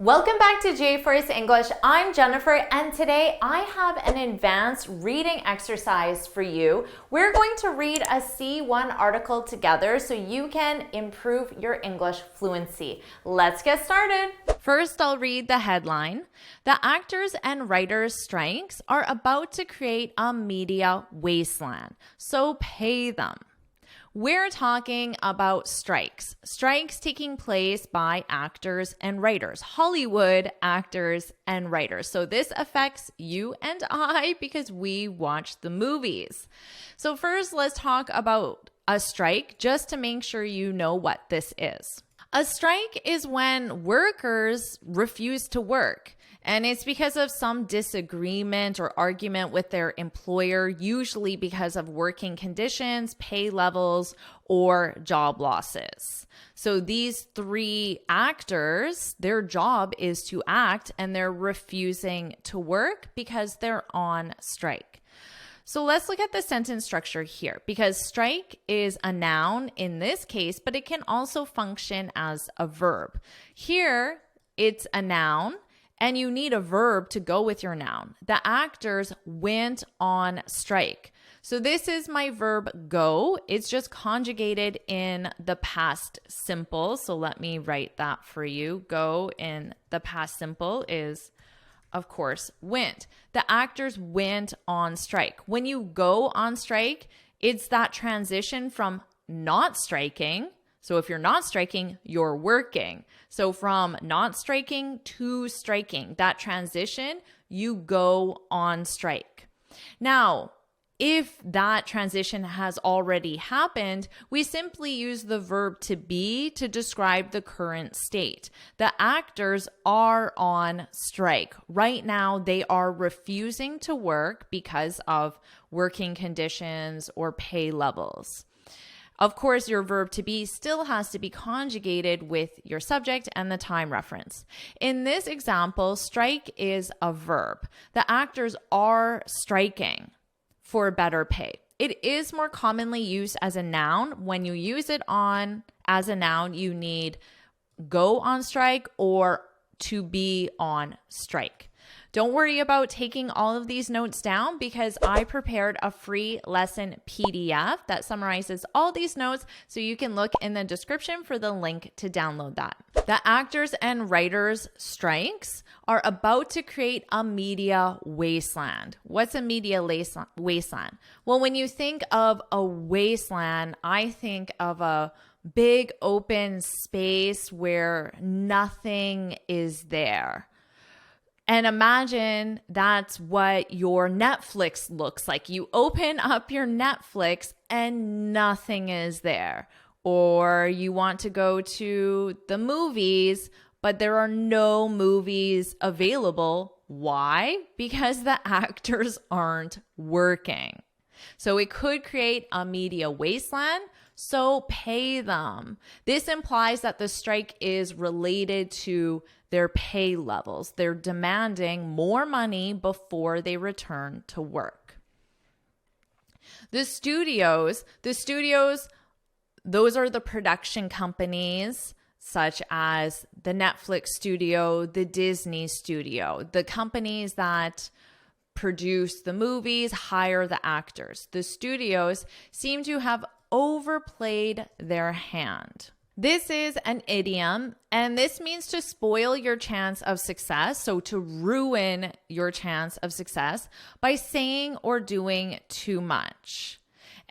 Welcome back to JForrest English. I'm Jennifer, and today I have an advanced reading exercise for you. We're going to read a C1 article together so you can improve your English fluency. Let's get started. First, I'll read the headline. The actors and writers' strikes are about to create a media wasteland, so pay them. We're talking about strikes. Strikes taking place by actors and writers, Hollywood actors and writers. So this affects you and I because we watch the movies. So first, let's talk about a strike just to make sure you know what this is. A strike is when workers refuse to work. And it's because of some disagreement or argument with their employer, usually because of working conditions, pay levels, or job losses. So these three actors, their job is to act, and they're refusing to work because they're on strike. So let's look at the sentence structure here, because strike is a noun in this case, but it can also function as a verb. Here, it's a noun, and you need a verb to go with your noun. The actors went on strike. So this is my verb go. It's just conjugated in the past simple. So let me write that for you. Go in the past simple is, of course, went. The actors went on strike. When you go on strike, it's that transition from not striking. So if you're not striking, you're working. So from not striking to striking, that transition, you go on strike. Now, if that transition has already happened, we simply use the verb to be to describe the current state. The actors are on strike. Right now, they are refusing to work because of working conditions or pay levels. Of course, your verb to be still has to be conjugated with your subject and the time reference. In this example, strike is a verb. The actors are striking for better pay. It is more commonly used as a noun. When you use it as a noun, you need go on strike or to be on strike. Don't worry about taking all of these notes down because I prepared a free lesson PDF that summarizes all these notes, so you can look in the description for the link to download that. The actors and writers' strikes are about to create a media wasteland. What's a media wasteland? Well, when you think of a wasteland, I think of a big open space where nothing is there. And imagine that's what your Netflix looks like. You open up your Netflix and nothing is there. Or you want to go to the movies, but there are no movies available. Why? Because the actors aren't working. So it could create a media wasteland. So pay them. This implies that the strike is related to their pay levels. They're demanding more money before they return to work. The studios, those are the production companies such as the Netflix studio, the Disney studio, the companies that produce the movies, hire the actors. The studios seem to have overplayed their hand. This is an idiom, and this means to spoil your chance of success, so to ruin your chance of success by saying or doing too much.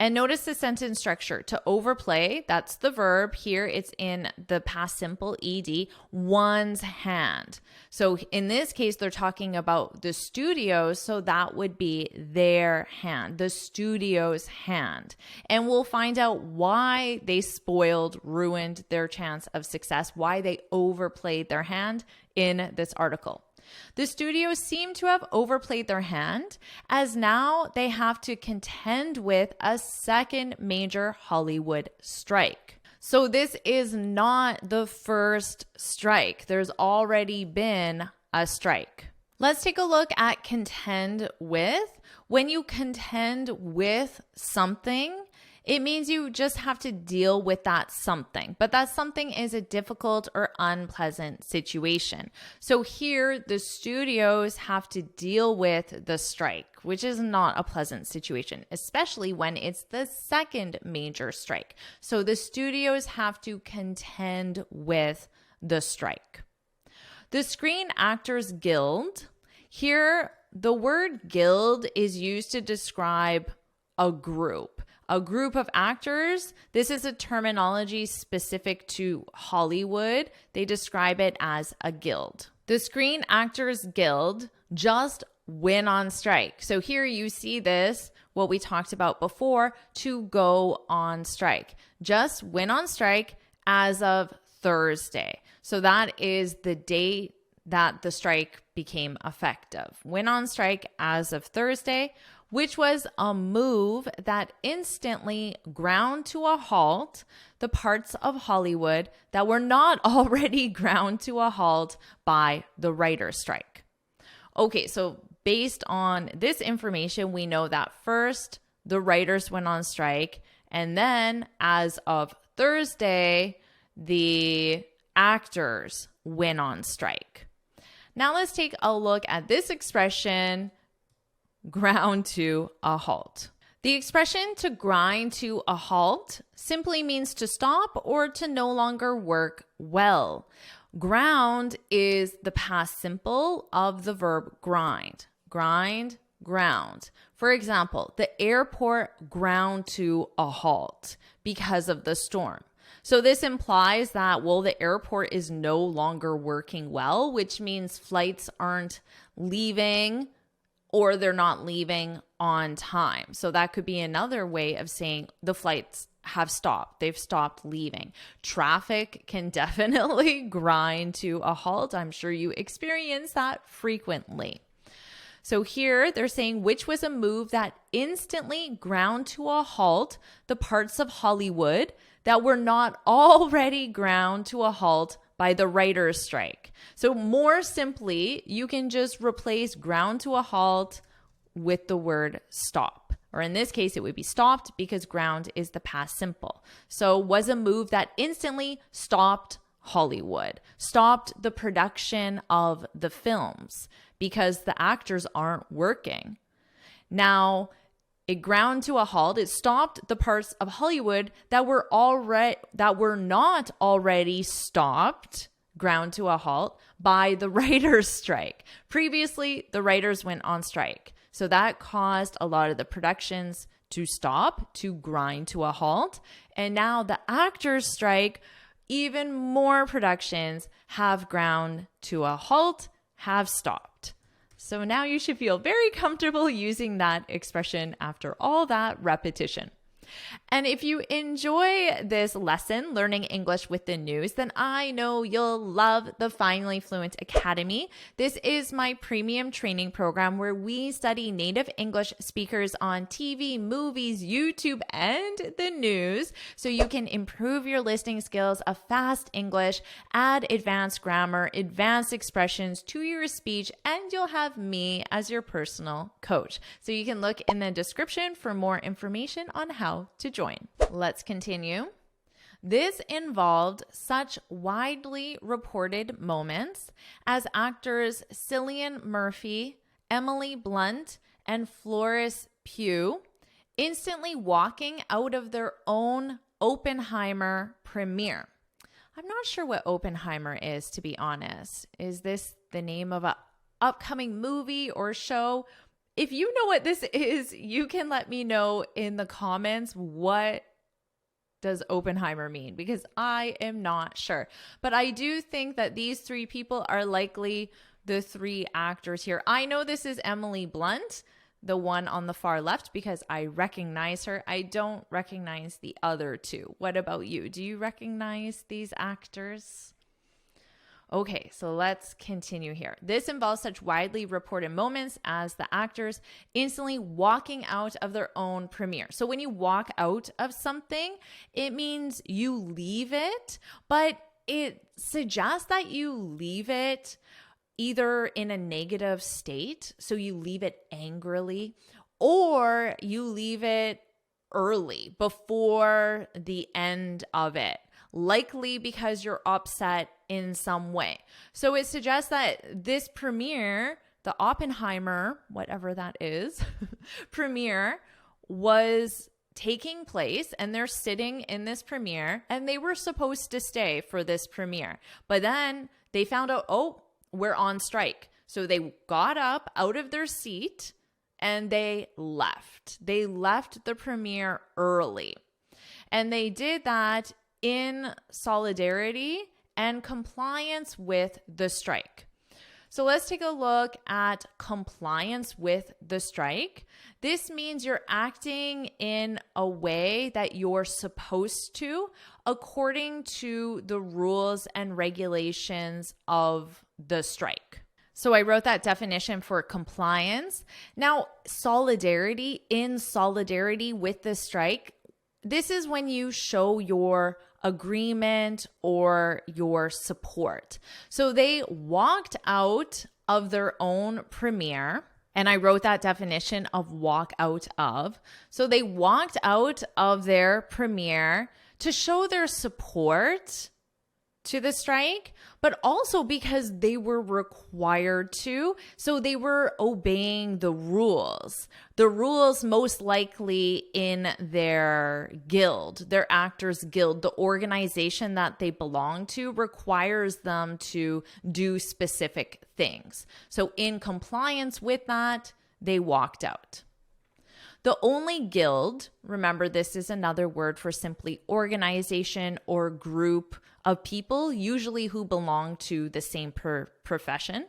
And notice the sentence structure. To overplay, that's the verb. Here it's in the past simple ed, one's hand. So in this case, they're talking about the studio, so that would be their hand, the studio's hand. And we'll find out why they ruined their chance of success, why they overplayed their hand in this article. The studios seem to have overplayed their hand, as now they have to contend with a second major Hollywood strike. So this is not the first strike. There's already been a strike. Let's take a look at contend with. When you contend with something, It means you just have to deal with that something, but that something is a difficult or unpleasant situation. So here, the studios have to deal with the strike, which is not a pleasant situation, especially when it's the second major strike. So the studios have to contend with the strike. The Screen Actors Guild, here, the word guild is used to describe a group of actors. This is a terminology specific to Hollywood. They describe it as a guild. The Screen Actors Guild just went on strike. So here you see this, what we talked about before, to go on strike. Just went on strike as of Thursday. So that is the date that the strike became effective. Went on strike as of Thursday, which was a move that instantly ground to a halt the parts of Hollywood that were not already ground to a halt by the writer's strike. Okay, so based on this information, we know that first the writers went on strike, and then as of Thursday, the actors went on strike. Now let's take a look at this expression, ground to a halt. The expression to grind to a halt simply means to stop or to no longer work well. Ground is the past simple of the verb grind. Grind, ground. For example, the airport ground to a halt because of the storm. So this implies that, well, the airport is no longer working well, which means flights aren't leaving or they're not leaving on time. So that could be another way of saying the flights have stopped. They've stopped leaving. Traffic can definitely grind to a halt. I'm sure you experience that frequently. So here they're saying which was a move that instantly ground to a halt the parts of Hollywood that were not already ground to a halt by the writer's strike. So more simply, you can just replace ground to a halt with the word stop. Or in this case, it would be stopped because ground is the past simple. So was a move that instantly stopped Hollywood, stopped the production of the films because the actors aren't working. Now, it ground to a halt. It stopped the parts of Hollywood that were not already stopped, ground to a halt, by the writer's strike. Previously, the writers went on strike. So that caused a lot of the productions to stop, to grind to a halt. And now the actors' strike, even more productions have ground to a halt, have stopped. So now you should feel very comfortable using that expression after all that repetition. And if you enjoy this lesson, Learning English with the News, then I know you'll love the Finally Fluent Academy. This is my premium training program where we study native English speakers on TV, movies, YouTube, and the news so you can improve your listening skills of fast English, add advanced grammar, advanced expressions to your speech, and you'll have me as your personal coach. So you can look in the description for more information on how to join. Let's continue. This involved such widely reported moments as actors Cillian Murphy, Emily Blunt, and Florence Pugh instantly walking out of their own Oppenheimer premiere. I'm not sure what Oppenheimer is, to be honest. Is this the name of an upcoming movie or show? If you know what this is, you can let me know in the comments what does Oppenheimer mean, because I am not sure. But I do think that these three people are likely the three actors here. I know this is Emily Blunt, the one on the far left, because I recognize her. I don't recognize the other two. What about you? Do you recognize these actors? Okay, so let's continue here. This involves such widely reported moments as the actors instantly walking out of their own premiere. So when you walk out of something, it means you leave it, but it suggests that you leave it either in a negative state, so you leave it angrily, or you leave it early, before the end of it, likely because you're upset in some way. So it suggests that this premiere, the Oppenheimer, whatever that is, premiere was taking place, and they're sitting in this premiere, and they were supposed to stay for this premiere. But then they found out, oh, we're on strike. So they got up out of their seat and they left. They left the premiere early. And they did that in solidarity and compliance with the strike. So let's take a look at compliance with the strike. This means you're acting in a way that you're supposed to according to the rules and regulations of the strike. So I wrote that definition for compliance. Now, solidarity, in solidarity with the strike, this is when you show your agreement or your support. So they walked out of their own premiere, and I wrote that definition of walk out of. So they walked out of their premiere to show their support to the strike, but also because they were required to. So they were obeying the rules most likely in their guild, their actors guild. The organization that they belong to requires them to do specific things. So in compliance with that, they walked out. The only guild, remember this is another word for simply organization or group of people, usually who belong to the same profession.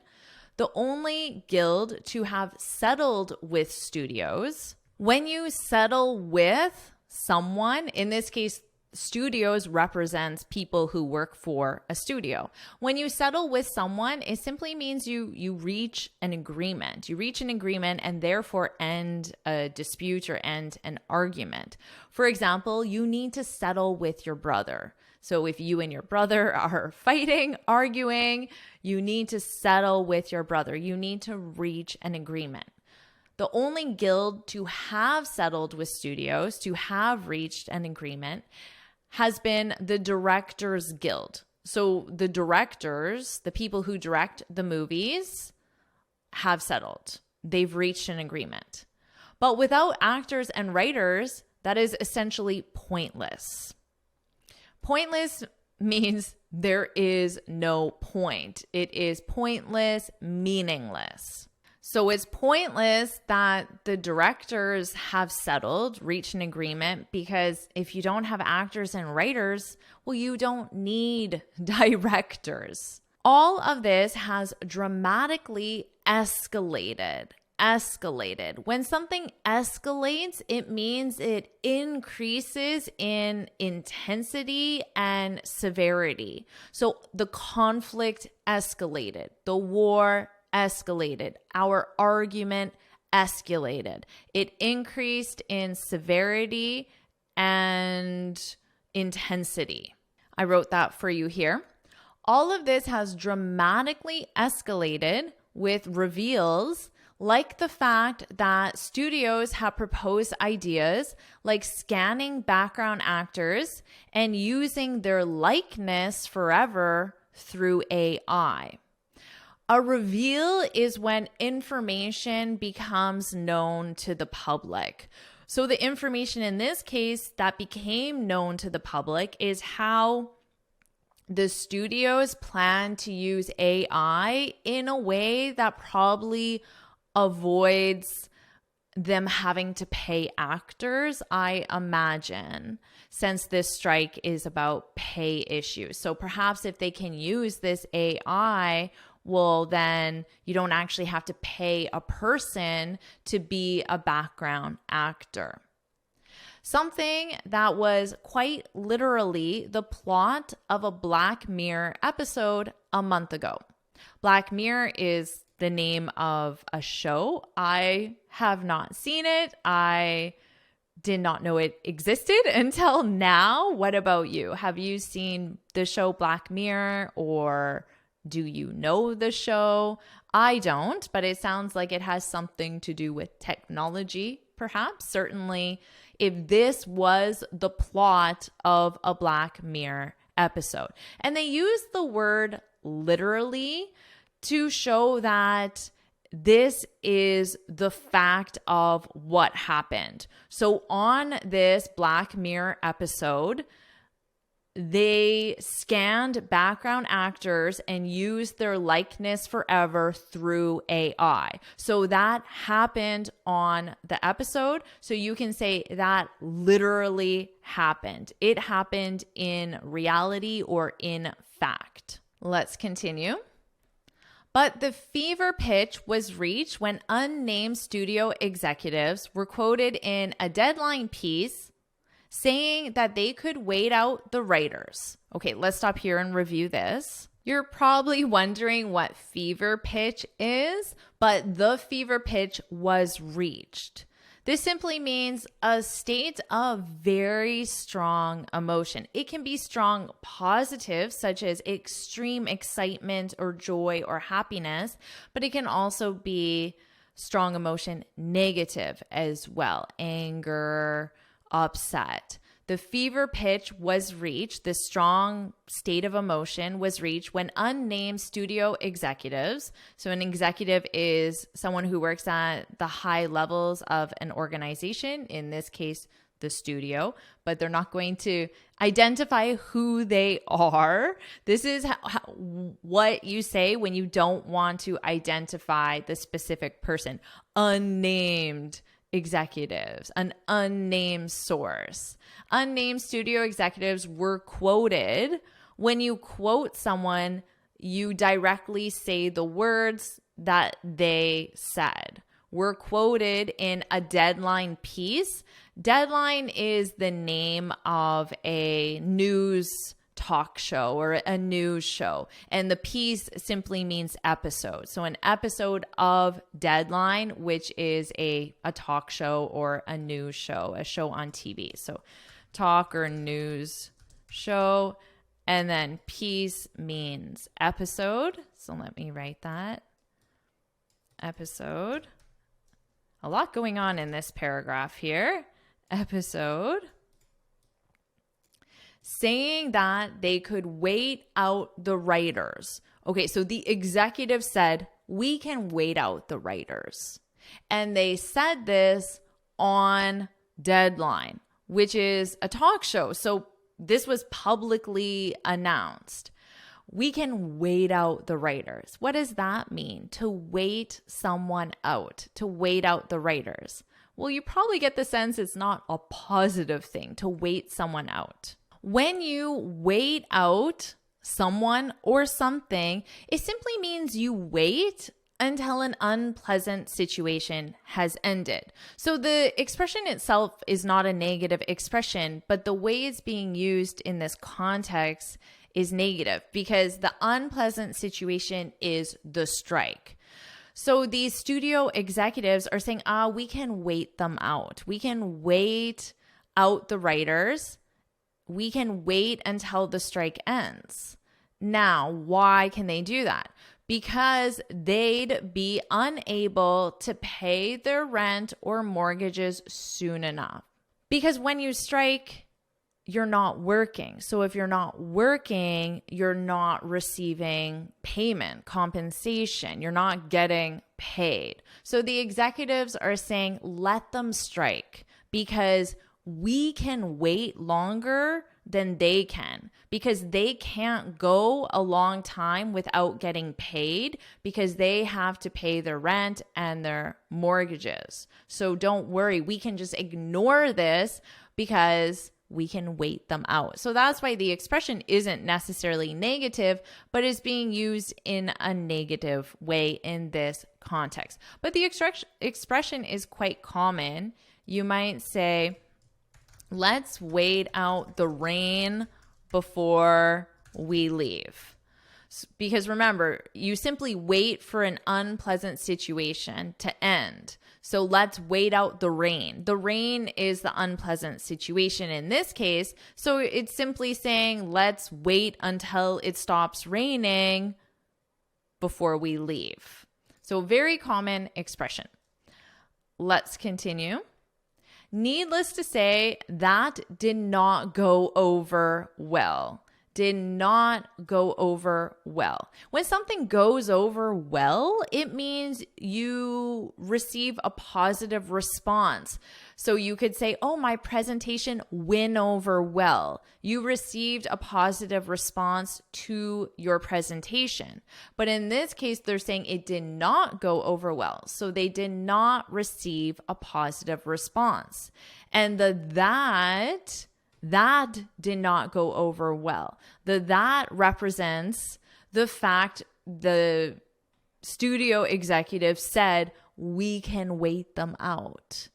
The only guild to have settled with studios. When you settle with someone, in this case, studios represents people who work for a studio. When you settle with someone, it simply means you reach an agreement. You reach an agreement and therefore end a dispute or end an argument. For example, you need to settle with your brother. So if you and your brother are fighting, arguing, you need to settle with your brother. You need to reach an agreement. The only guild to have settled with studios, to have reached an agreement, has been the Directors Guild. So the directors, the people who direct the movies, have settled. They've reached an agreement. But without actors and writers, that is essentially pointless. Pointless means there is no point. It is pointless, meaningless. So it's pointless that the directors have settled, reached an agreement, because if you don't have actors and writers, well, you don't need directors. All of this has dramatically escalated. When something escalates, it means it increases in intensity and severity. So the conflict escalated, the war escalated, our argument escalated. It increased in severity and intensity. I wrote that for you here. All of this has dramatically escalated with reveals like the fact that studios have proposed ideas like scanning background actors and using their likeness forever through AI. A reveal is when information becomes known to the public. So the information in this case that became known to the public is how the studios plan to use AI in a way that probably avoids them having to pay actors, I imagine, since this strike is about pay issues. So perhaps if they can use this AI, well, then you don't actually have to pay a person to be a background actor. Something that was quite literally the plot of a Black Mirror episode a month ago. Black Mirror is the name of a show. I have not seen it. I did not know it existed until now. What about you? Have you seen the show Black Mirror, or do you know the show? I don't, but it sounds like it has something to do with technology, perhaps, certainly if this was the plot of a Black Mirror episode. And they use the word literally to show that this is the fact of what happened. So on this Black Mirror episode, they scanned background actors and used their likeness forever through AI. So that happened on the episode. So you can say that literally happened. It happened in reality or in fact. Let's continue. But the fever pitch was reached when unnamed studio executives were quoted in a Deadline piece saying that they could wait out the writers. Okay, let's stop here and review this. You're probably wondering what fever pitch is, but the fever pitch was reached. This simply means a state of very strong emotion. It can be strong positive, such as extreme excitement or joy or happiness, but it can also be strong emotion negative as well, anger, upset. The fever pitch was reached, the strong state of emotion was reached when unnamed studio executives, so an executive is someone who works at the high levels of an organization, in this case, the studio, but they're not going to identify who they are. This is what you say when you don't want to identify the specific person. Unnamed executives, an unnamed source. Unnamed studio executives were quoted. When you quote someone, you directly say the words that they said. Were quoted in a Deadline piece. Deadline is the name of a news talk show or a news show. And the piece simply means episode. So an episode of Deadline, which is a talk show or a news show, a show on TV. So talk or news show. And then piece means episode. So let me write that. Episode. A lot going on in this paragraph here. Episode. Saying that they could wait out the writers. Okay, so the executive said, we can wait out the writers. And they said this on Deadline, which is a talk show. So this was publicly announced. We can wait out the writers. What does that mean? To wait someone out, to wait out the writers. Well, you probably get the sense it's not a positive thing to wait someone out. When you wait out someone or something, it simply means you wait until an unpleasant situation has ended. So the expression itself is not a negative expression, but the way it's being used in this context is negative because the unpleasant situation is the strike. So these studio executives are saying, we can wait them out. We can wait out the writers. We can wait until the strike ends. Now, why can they do that? Because they'd be unable to pay their rent or mortgages soon enough. Because when you strike, you're not working. So if you're not working, you're not receiving payment, compensation. You're not getting paid. So the executives are saying, let them strike because we can wait longer than they can because they can't go a long time without getting paid because they have to pay their rent and their mortgages. So don't worry, we can just ignore this because we can wait them out. So that's why the expression isn't necessarily negative, but is being used in a negative way in this context. But the expression is quite common. You might say, let's wait out the rain before we leave. Because remember, you simply wait for an unpleasant situation to end. So let's wait out the rain. The rain is the unpleasant situation in this case. So it's simply saying, let's wait until it stops raining before we leave. So very common expression. Let's continue. Needless to say, that did not go over well. Did not go over well. When something goes over well, it means you receive a positive response. So you could say, oh, my presentation went over well. You received a positive response to your presentation. But in this case, they're saying it did not go over well. So they did not receive a positive response. And that did not go over well. That represents the fact the studio executive said, we can wait them out.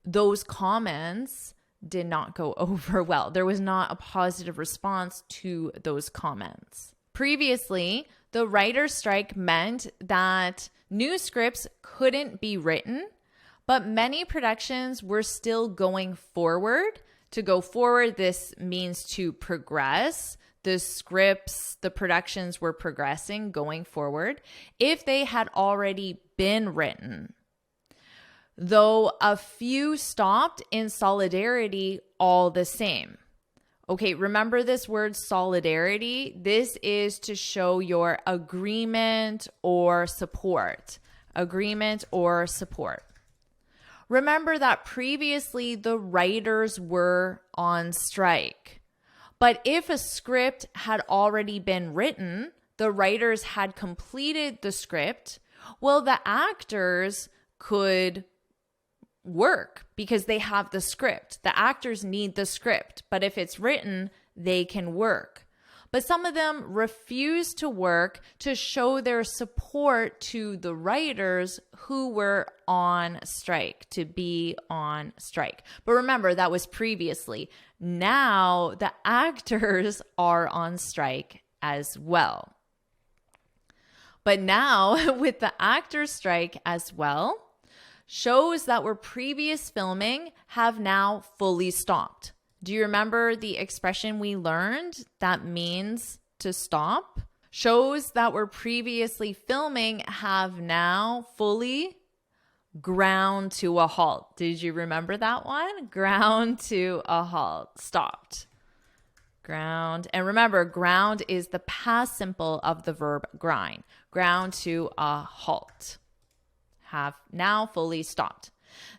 Those comments did not go over well. There was not a positive response to those comments. Previously, the writer's strike meant that new scripts couldn't be written, but many productions were still going forward. To go forward, this means to progress. The scripts, the productions were progressing, going forward, if they had already been written. Though a few stopped in solidarity all the same. Okay, remember this word solidarity? This is to show your agreement or support. Agreement or support. Remember that previously the writers were on strike. But if a script had already been written, the writers had completed the script, well, the actors could work because they have the script. The actors need the script, but if it's written, they can work. But some of them refused to work to show their support to the writers who were on strike, to be on strike. But remember, that was previously. Now the actors are on strike as well. But now with the actors' strike as well, shows that were previous filming have now fully stopped. Do you remember the expression we learned that means to stop? Shows that were previously filming have now fully ground to a halt. Did you remember that one? Ground to a halt. Stopped. Ground. And remember, ground is the past simple of the verb grind. Ground to a halt. Have now fully stopped.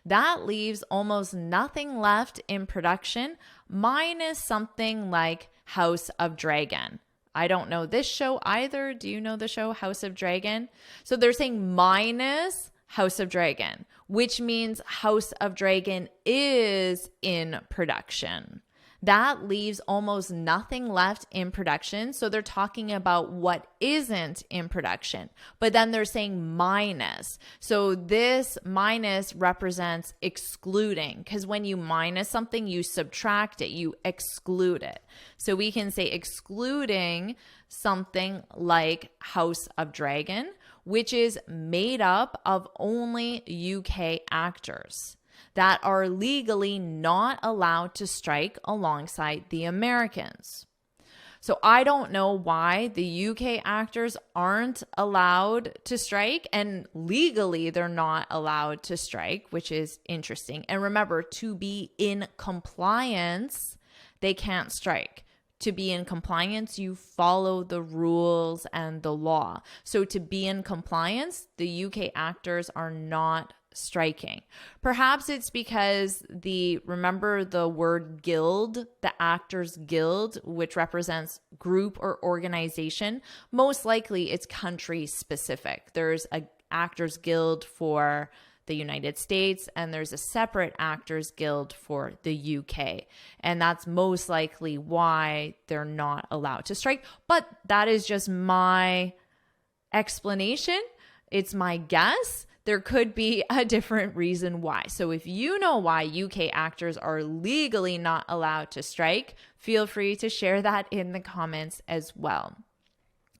That leaves almost nothing left in production, minus something like House of Dragon. I don't know this show either. Do you know the show House of Dragon? So they're saying minus House of Dragon, which means House of Dragon is in production. That leaves almost nothing left in production. So they're talking about what isn't in production, but then they're saying minus. So this minus represents excluding, because when you minus something, you subtract it, you exclude it. So we can say excluding something like House of Dragon, which is made up of only UK actors that are legally not allowed to strike alongside the Americans. So I don't know why the UK actors aren't allowed to strike, and legally they're not allowed to strike, which is interesting. And remember, to be in compliance, they can't strike. To be in compliance, you follow the rules and the law. So to be in compliance, the UK actors are not striking. Perhaps it's because remember the word guild, the Actors Guild, which represents group or organization. Most likely it's country specific. There's a Actors Guild for the United States, and there's a separate Actors Guild for the UK. And that's most likely why they're not allowed to strike. But that is just my explanation. It's my guess. There could be a different reason why. So if you know why UK actors are legally not allowed to strike, feel free to share that in the comments as well.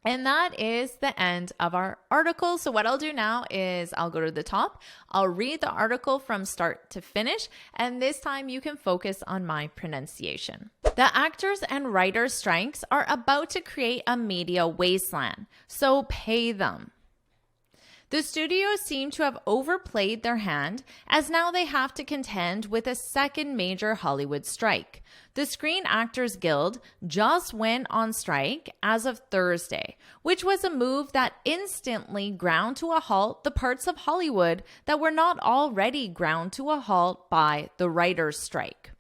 And that is the end of our article. So what I'll do now is I'll go to the top. I'll read the article from start to finish. And this time you can focus on my pronunciation. The actors and writers' strikes are about to create a media wasteland. So pay them. The studios seem to have overplayed their hand, as now they have to contend with a second major Hollywood strike. The Screen Actors Guild just went on strike as of Thursday, which was a move that instantly ground to a halt the parts of Hollywood that were not already ground to a halt by the writers' strike.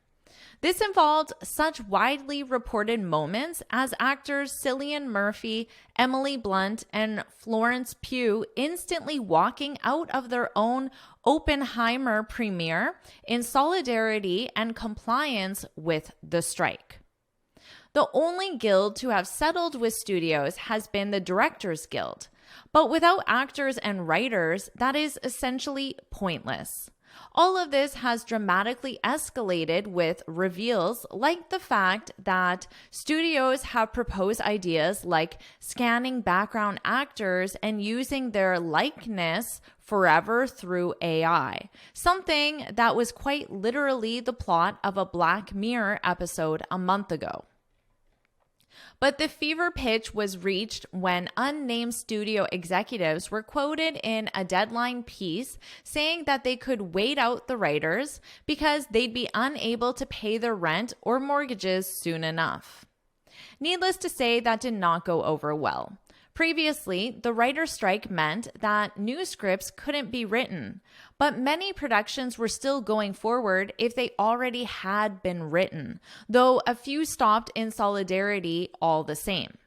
This involved such widely reported moments as actors Cillian Murphy, Emily Blunt, and Florence Pugh instantly walking out of their own Oppenheimer premiere in solidarity and compliance with the strike. The only guild to have settled with studios has been the Directors Guild, but without actors and writers, that is essentially pointless. All of this has dramatically escalated with reveals like the fact that studios have proposed ideas like scanning background actors and using their likeness forever through AI, something that was quite literally the plot of a Black Mirror episode a month ago. But the fever pitch was reached when unnamed studio executives were quoted in a Deadline piece saying that they could wait out the writers because they'd be unable to pay their rent or mortgages soon enough. Needless to say, that did not go over well. Previously, the writer's strike meant that new scripts couldn't be written, but many productions were still going forward if they already had been written, though a few stopped in solidarity all the same.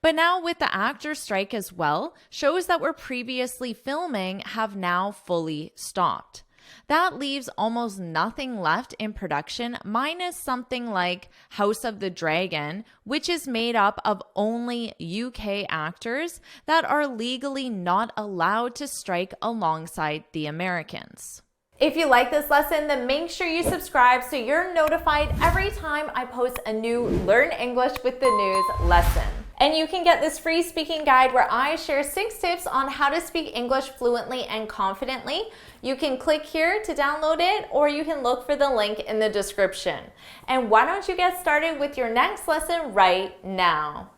But now with the actors' strike as well, shows that were previously filming have now fully stopped. That leaves almost nothing left in production, minus something like House of the Dragon, which is made up of only UK actors that are legally not allowed to strike alongside the Americans. If you like this lesson, then make sure you subscribe so you're notified every time I post a new Learn English with the News lesson. And you can get this free speaking guide where I share 6 tips on how to speak English fluently and confidently. You can click here to download it, or you can look for the link in the description. And why don't you get started with your next lesson right now?